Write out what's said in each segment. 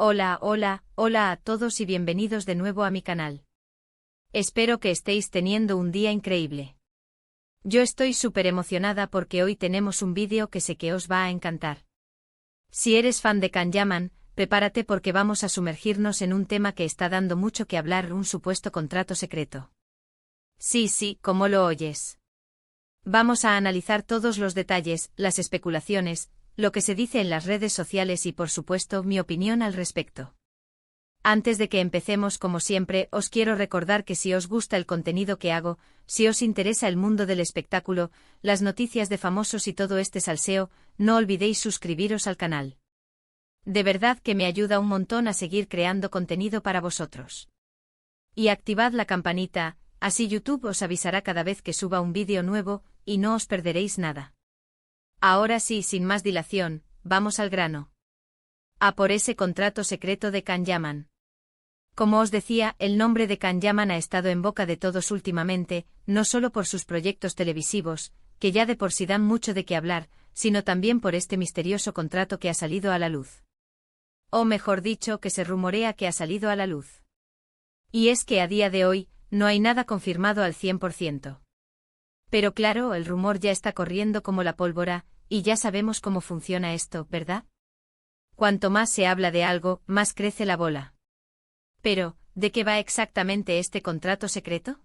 Hola, hola, hola a todos y bienvenidos de nuevo a mi canal. Espero que estéis teniendo un día increíble. Yo estoy súper emocionada porque hoy tenemos un vídeo que sé que os va a encantar. Si eres fan de Can-Yaman, prepárate porque vamos a sumergirnos en un tema que está dando mucho que hablar, un supuesto contrato secreto. Sí, como lo oyes. Vamos a analizar todos los detalles, las especulaciones, lo que se dice en las redes sociales y por supuesto mi opinión al respecto. Antes de que empecemos, como siempre, os quiero recordar que si os gusta el contenido que hago, si os interesa el mundo del espectáculo, las noticias de famosos y todo este salseo, no olvidéis suscribiros al canal. De verdad que me ayuda un montón a seguir creando contenido para vosotros. Y activad la campanita, así YouTube os avisará cada vez que suba un vídeo nuevo, y no os perderéis nada. Ahora sí, sin más dilación, vamos al grano. A por ese contrato secreto de Can-Yaman. Como os decía, el nombre de Can-Yaman ha estado en boca de todos últimamente, no solo por sus proyectos televisivos, que ya de por sí dan mucho de qué hablar, sino también por este misterioso contrato que ha salido a la luz. O mejor dicho, que se rumorea que ha salido a la luz. Y es que a día de hoy, no hay nada confirmado al 100%. Pero claro, el rumor ya está corriendo como la pólvora, y ya sabemos cómo funciona esto, ¿verdad? Cuanto más se habla de algo, más crece la bola. Pero, ¿de qué va exactamente este contrato secreto?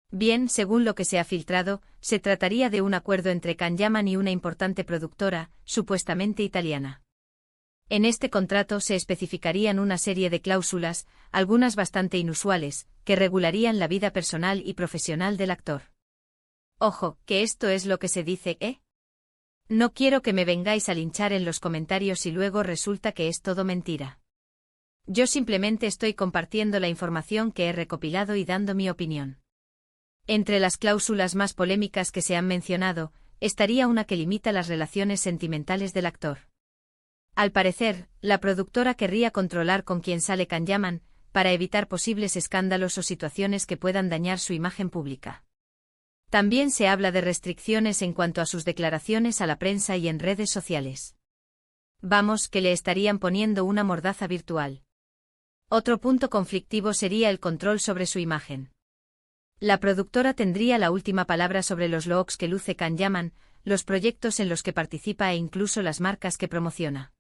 Bien, según lo que se ha filtrado, se trataría de un acuerdo entre Can-Yaman y una importante productora, supuestamente italiana. En este contrato se especificarían una serie de cláusulas, algunas bastante inusuales, que regularían la vida personal y profesional del actor. Ojo, que esto es lo que se dice, ¿eh? No quiero que me vengáis a linchar en los comentarios y luego resulta que es todo mentira. Yo simplemente estoy compartiendo la información que he recopilado y dando mi opinión. Entre las cláusulas más polémicas que se han mencionado, estaría una que limita las relaciones sentimentales del actor. Al parecer, la productora querría controlar con quién sale Can-Yaman, para evitar posibles escándalos o situaciones que puedan dañar su imagen pública. También se habla de restricciones en cuanto a sus declaraciones a la prensa y en redes sociales. Vamos, que le estarían poniendo una mordaza virtual. Otro punto conflictivo sería el control sobre su imagen. La productora tendría la última palabra sobre los looks que luce Can-Yaman, los proyectos en los que participa e incluso las marcas que promociona.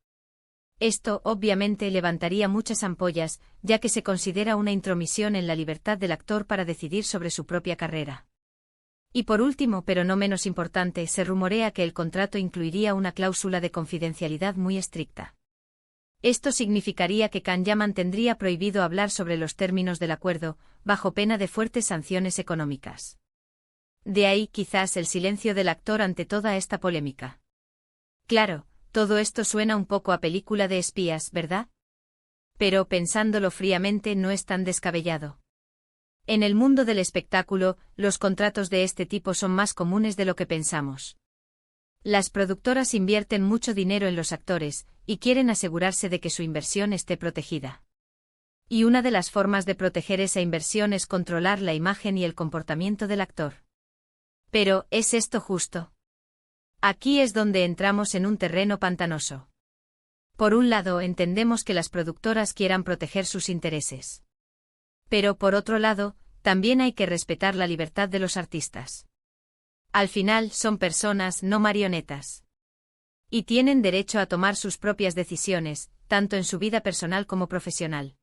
Esto, obviamente, levantaría muchas ampollas, ya que se considera una intromisión en la libertad del actor para decidir sobre su propia carrera. Y por último, pero no menos importante, se rumorea que el contrato incluiría una cláusula de confidencialidad muy estricta. Esto significaría que Can-Yaman tendría prohibido hablar sobre los términos del acuerdo, bajo pena de fuertes sanciones económicas. De ahí quizás el silencio del actor ante toda esta polémica. Claro, todo esto suena un poco a película de espías, ¿verdad? Pero pensándolo fríamente no es tan descabellado. En el mundo del espectáculo, los contratos de este tipo son más comunes de lo que pensamos. Las productoras invierten mucho dinero en los actores, y quieren asegurarse de que su inversión esté protegida. Y una de las formas de proteger esa inversión es controlar la imagen y el comportamiento del actor. Pero, ¿es esto justo? Aquí es donde entramos en un terreno pantanoso. Por un lado, entendemos que las productoras quieran proteger sus intereses. Pero por otro lado, también hay que respetar la libertad de los artistas. Al final son personas, no marionetas. Y tienen derecho a tomar sus propias decisiones, tanto en su vida personal como profesional.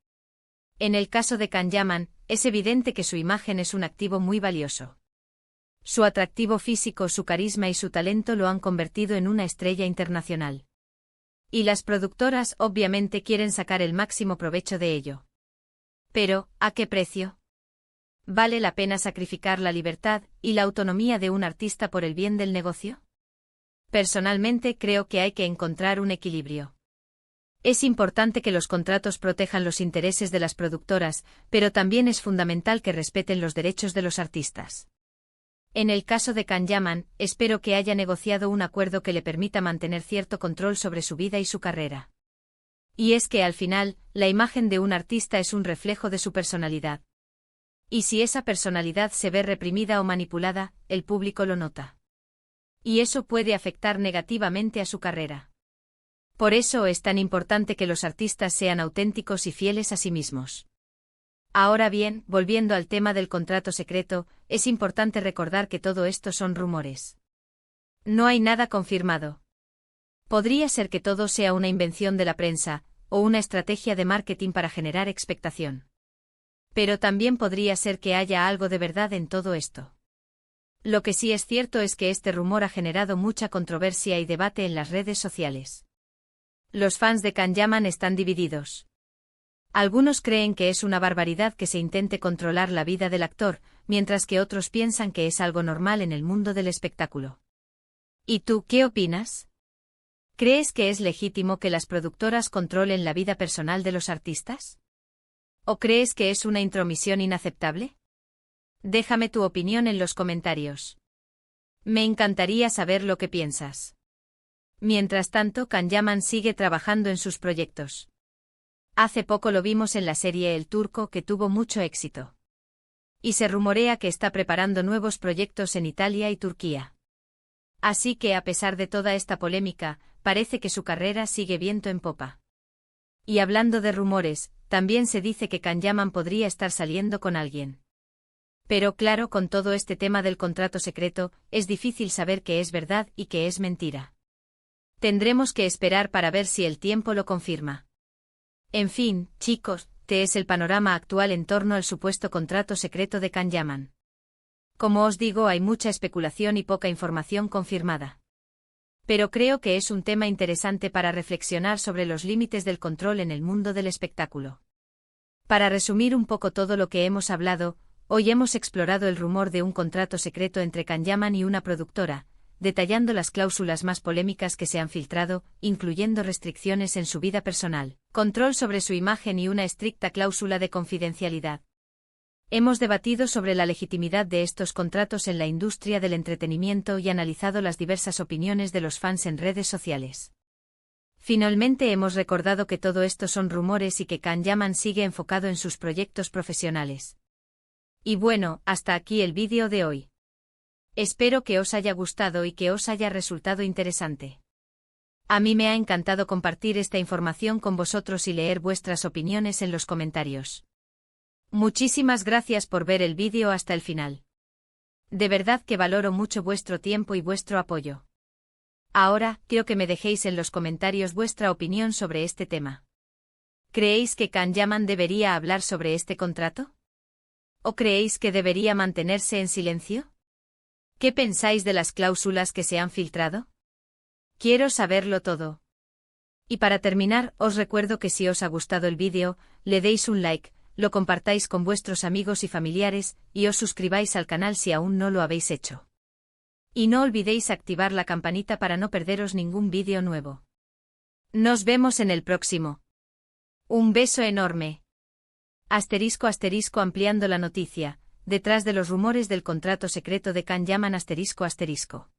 En el caso de Can-Yaman, es evidente que su imagen es un activo muy valioso. Su atractivo físico, su carisma y su talento lo han convertido en una estrella internacional. Y las productoras obviamente quieren sacar el máximo provecho de ello. Pero, ¿a qué precio? ¿Vale la pena sacrificar la libertad y la autonomía de un artista por el bien del negocio? Personalmente creo que hay que encontrar un equilibrio. Es importante que los contratos protejan los intereses de las productoras, pero también es fundamental que respeten los derechos de los artistas. En el caso de Can-Yaman, espero que haya negociado un acuerdo que le permita mantener cierto control sobre su vida y su carrera. Y es que al final, la imagen de un artista es un reflejo de su personalidad. Y si esa personalidad se ve reprimida o manipulada, el público lo nota. Y eso puede afectar negativamente a su carrera. Por eso es tan importante que los artistas sean auténticos y fieles a sí mismos. Ahora bien, volviendo al tema del contrato secreto, es importante recordar que todo esto son rumores. No hay nada confirmado. Podría ser que todo sea una invención de la prensa, o una estrategia de marketing para generar expectación. Pero también podría ser que haya algo de verdad en todo esto. Lo que sí es cierto es que este rumor ha generado mucha controversia y debate en las redes sociales. Los fans de Can Yaman están divididos. Algunos creen que es una barbaridad que se intente controlar la vida del actor, mientras que otros piensan que es algo normal en el mundo del espectáculo. ¿Y tú qué opinas? ¿Crees que es legítimo que las productoras controlen la vida personal de los artistas? ¿O crees que es una intromisión inaceptable? Déjame tu opinión en los comentarios. Me encantaría saber lo que piensas. Mientras tanto, Can Yaman sigue trabajando en sus proyectos. Hace poco lo vimos en la serie El Turco, que tuvo mucho éxito. Y se rumorea que está preparando nuevos proyectos en Italia y Turquía. Así que, a pesar de toda esta polémica, parece que su carrera sigue viento en popa. Y hablando de rumores, también se dice que Can Yaman podría estar saliendo con alguien. Pero claro, con todo este tema del contrato secreto, es difícil saber qué es verdad y qué es mentira. Tendremos que esperar para ver si el tiempo lo confirma. En fin, chicos, este es el panorama actual en torno al supuesto contrato secreto de Can Yaman. Como os digo, hay mucha especulación y poca información confirmada. Pero creo que es un tema interesante para reflexionar sobre los límites del control en el mundo del espectáculo. Para resumir un poco todo lo que hemos hablado, hoy hemos explorado el rumor de un contrato secreto entre Can Yaman y una productora, detallando las cláusulas más polémicas que se han filtrado, incluyendo restricciones en su vida personal, control sobre su imagen y una estricta cláusula de confidencialidad. Hemos debatido sobre la legitimidad de estos contratos en la industria del entretenimiento y analizado las diversas opiniones de los fans en redes sociales. Finalmente hemos recordado que todo esto son rumores y que Can Yaman sigue enfocado en sus proyectos profesionales. Y bueno, hasta aquí el vídeo de hoy. Espero que os haya gustado y que os haya resultado interesante. A mí me ha encantado compartir esta información con vosotros y leer vuestras opiniones en los comentarios. Muchísimas gracias por ver el vídeo hasta el final. De verdad que valoro mucho vuestro tiempo y vuestro apoyo. Ahora, quiero que me dejéis en los comentarios vuestra opinión sobre este tema. ¿Creéis que Can Yaman debería hablar sobre este contrato? ¿O creéis que debería mantenerse en silencio? ¿Qué pensáis de las cláusulas que se han filtrado? Quiero saberlo todo. Y para terminar, os recuerdo que si os ha gustado el vídeo, le deis un like, lo compartáis con vuestros amigos y familiares, y os suscribáis al canal si aún no lo habéis hecho. Y no olvidéis activar la campanita para no perderos ningún vídeo nuevo. Nos vemos en el próximo. Un beso enorme. *** ampliando la noticia, detrás de los rumores del contrato secreto de Can Yaman ***.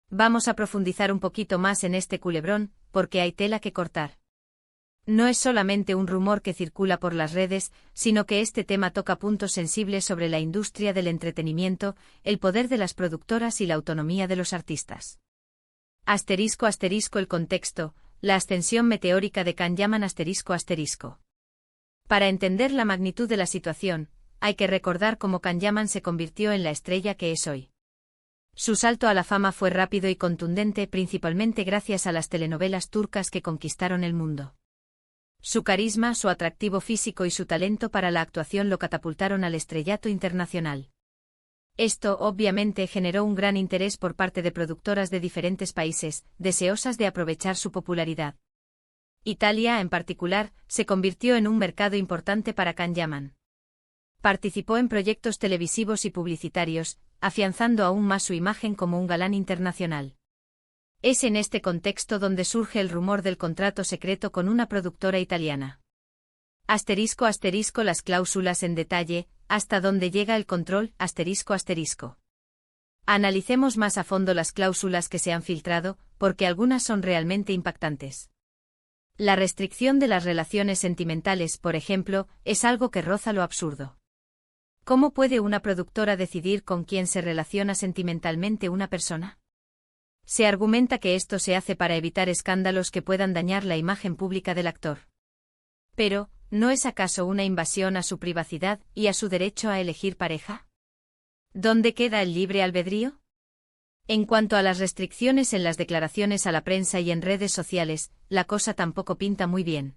Vamos a profundizar un poquito más en este culebrón, porque hay tela que cortar. No es solamente un rumor que circula por las redes, sino que este tema toca puntos sensibles sobre la industria del entretenimiento, el poder de las productoras y la autonomía de los artistas. *** El contexto, la ascensión meteórica de Can Yaman ***. Para entender la magnitud de la situación, hay que recordar cómo Can Yaman se convirtió en la estrella que es hoy. Su salto a la fama fue rápido y contundente, principalmente gracias a las telenovelas turcas que conquistaron el mundo. Su carisma, su atractivo físico y su talento para la actuación lo catapultaron al estrellato internacional. Esto, obviamente, generó un gran interés por parte de productoras de diferentes países, deseosas de aprovechar su popularidad. Italia, en particular, se convirtió en un mercado importante para Can Yaman. Participó en proyectos televisivos y publicitarios, afianzando aún más su imagen como un galán internacional. Es en este contexto donde surge el rumor del contrato secreto con una productora italiana. ***, las cláusulas en detalle, hasta dónde llega el control, ***. Analicemos más a fondo las cláusulas que se han filtrado, porque algunas son realmente impactantes. La restricción de las relaciones sentimentales, por ejemplo, es algo que roza lo absurdo. ¿Cómo puede una productora decidir con quién se relaciona sentimentalmente una persona? Se argumenta que esto se hace para evitar escándalos que puedan dañar la imagen pública del actor. Pero, ¿no es acaso una invasión a su privacidad y a su derecho a elegir pareja? ¿Dónde queda el libre albedrío? En cuanto a las restricciones en las declaraciones a la prensa y en redes sociales, la cosa tampoco pinta muy bien.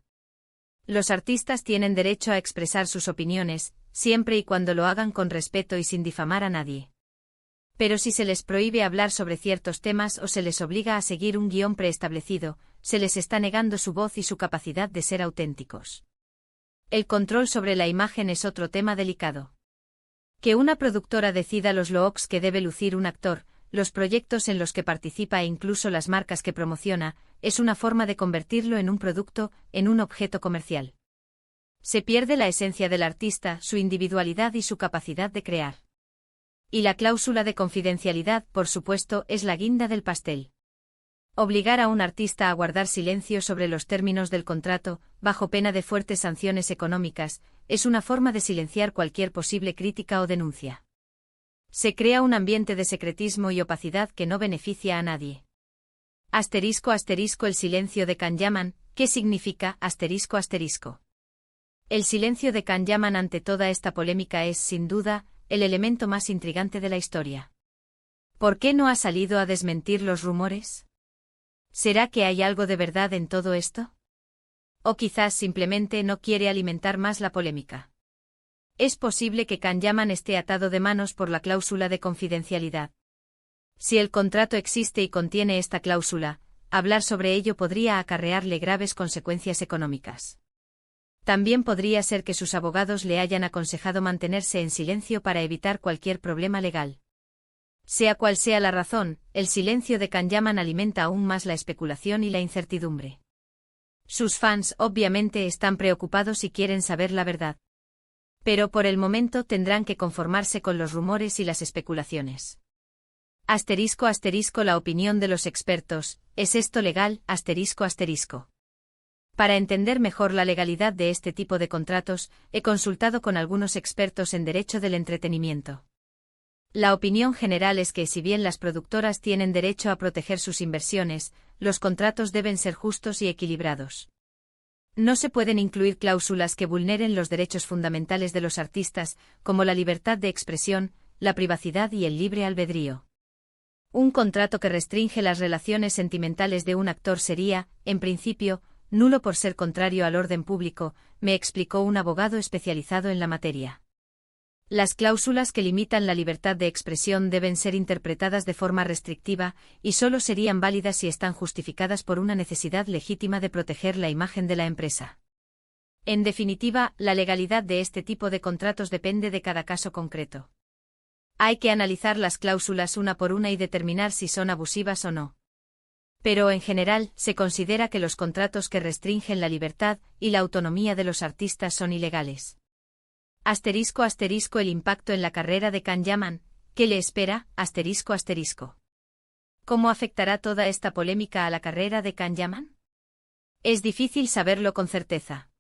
Los artistas tienen derecho a expresar sus opiniones, siempre y cuando lo hagan con respeto y sin difamar a nadie. Pero si se les prohíbe hablar sobre ciertos temas o se les obliga a seguir un guión preestablecido, se les está negando su voz y su capacidad de ser auténticos. El control sobre la imagen es otro tema delicado. Que una productora decida los looks que debe lucir un actor, los proyectos en los que participa e incluso las marcas que promociona, es una forma de convertirlo en un producto, en un objeto comercial. Se pierde la esencia del artista, su individualidad y su capacidad de crear. Y la cláusula de confidencialidad, por supuesto, es la guinda del pastel. Obligar a un artista a guardar silencio sobre los términos del contrato, bajo pena de fuertes sanciones económicas, es una forma de silenciar cualquier posible crítica o denuncia. Se crea un ambiente de secretismo y opacidad que no beneficia a nadie. *** El silencio de Can Yaman, ¿qué significa ***? El silencio de Can Yaman ante toda esta polémica es, sin duda, el elemento más intrigante de la historia. ¿Por qué no ha salido a desmentir los rumores? ¿Será que hay algo de verdad en todo esto? O quizás simplemente no quiere alimentar más la polémica. Es posible que Can Yaman esté atado de manos por la cláusula de confidencialidad. Si el contrato existe y contiene esta cláusula, hablar sobre ello podría acarrearle graves consecuencias económicas. También podría ser que sus abogados le hayan aconsejado mantenerse en silencio para evitar cualquier problema legal. Sea cual sea la razón, el silencio de Can Yaman alimenta aún más la especulación y la incertidumbre. Sus fans obviamente están preocupados y quieren saber la verdad. Pero por el momento tendrán que conformarse con los rumores y las especulaciones. *** La opinión de los expertos, ¿es esto legal? ***. Para entender mejor la legalidad de este tipo de contratos, he consultado con algunos expertos en derecho del entretenimiento. La opinión general es que si bien las productoras tienen derecho a proteger sus inversiones, los contratos deben ser justos y equilibrados. No se pueden incluir cláusulas que vulneren los derechos fundamentales de los artistas, como la libertad de expresión, la privacidad y el libre albedrío. Un contrato que restringe las relaciones sentimentales de un actor sería, en principio, nulo por ser contrario al orden público, me explicó un abogado especializado en la materia. Las cláusulas que limitan la libertad de expresión deben ser interpretadas de forma restrictiva, y solo serían válidas si están justificadas por una necesidad legítima de proteger la imagen de la empresa. En definitiva, la legalidad de este tipo de contratos depende de cada caso concreto. Hay que analizar las cláusulas una por una y determinar si son abusivas o no. Pero en general, se considera que los contratos que restringen la libertad y la autonomía de los artistas son ilegales. *** El impacto en la carrera de Can Yaman, ¿qué le espera? ***. ¿Cómo afectará toda esta polémica a la carrera de Can Yaman? Es difícil saberlo con certeza.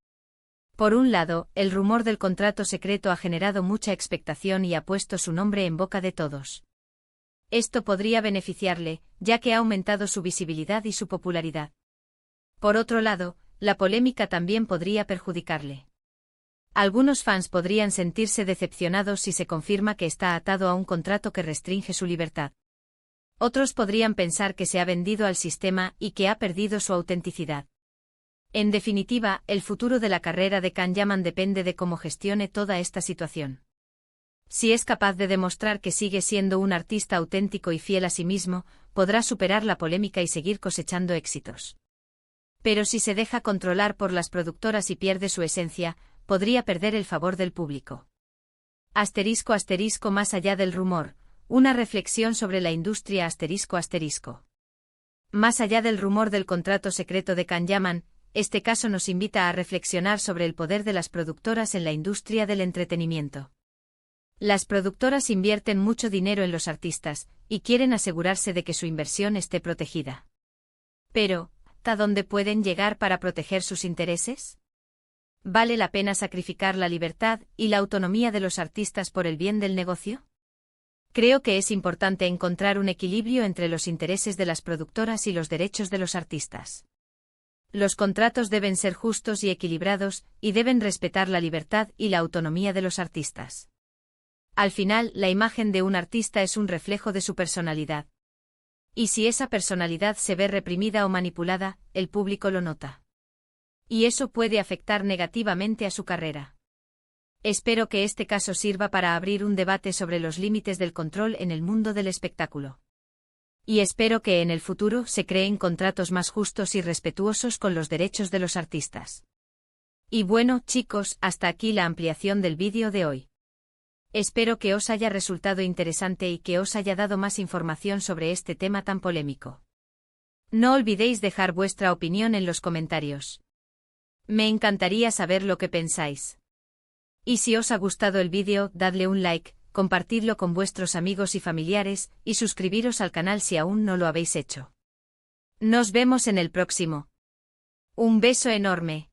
Por un lado, el rumor del contrato secreto ha generado mucha expectación y ha puesto su nombre en boca de todos. Esto podría beneficiarle, ya que ha aumentado su visibilidad y su popularidad. Por otro lado, la polémica también podría perjudicarle. Algunos fans podrían sentirse decepcionados si se confirma que está atado a un contrato que restringe su libertad. Otros podrían pensar que se ha vendido al sistema y que ha perdido su autenticidad. En definitiva, el futuro de la carrera de Can Yaman depende de cómo gestione toda esta situación. Si es capaz de demostrar que sigue siendo un artista auténtico y fiel a sí mismo, podrá superar la polémica y seguir cosechando éxitos. Pero si se deja controlar por las productoras y pierde su esencia, podría perder el favor del público. ***. Más allá del rumor, una reflexión sobre la industria ***. Más allá del rumor del contrato secreto de Can Yaman, este caso nos invita a reflexionar sobre el poder de las productoras en la industria del entretenimiento. Las productoras invierten mucho dinero en los artistas, y quieren asegurarse de que su inversión esté protegida. Pero, ¿hasta dónde pueden llegar para proteger sus intereses? ¿Vale la pena sacrificar la libertad y la autonomía de los artistas por el bien del negocio? Creo que es importante encontrar un equilibrio entre los intereses de las productoras y los derechos de los artistas. Los contratos deben ser justos y equilibrados, y deben respetar la libertad y la autonomía de los artistas. Al final, la imagen de un artista es un reflejo de su personalidad. Y si esa personalidad se ve reprimida o manipulada, el público lo nota. Y eso puede afectar negativamente a su carrera. Espero que este caso sirva para abrir un debate sobre los límites del control en el mundo del espectáculo. Y espero que en el futuro se creen contratos más justos y respetuosos con los derechos de los artistas. Y bueno, chicos, hasta aquí la ampliación del vídeo de hoy. Espero que os haya resultado interesante y que os haya dado más información sobre este tema tan polémico. No olvidéis dejar vuestra opinión en los comentarios. Me encantaría saber lo que pensáis. Y si os ha gustado el vídeo, dadle un like, compartidlo con vuestros amigos y familiares, y suscribiros al canal si aún no lo habéis hecho. Nos vemos en el próximo. Un beso enorme.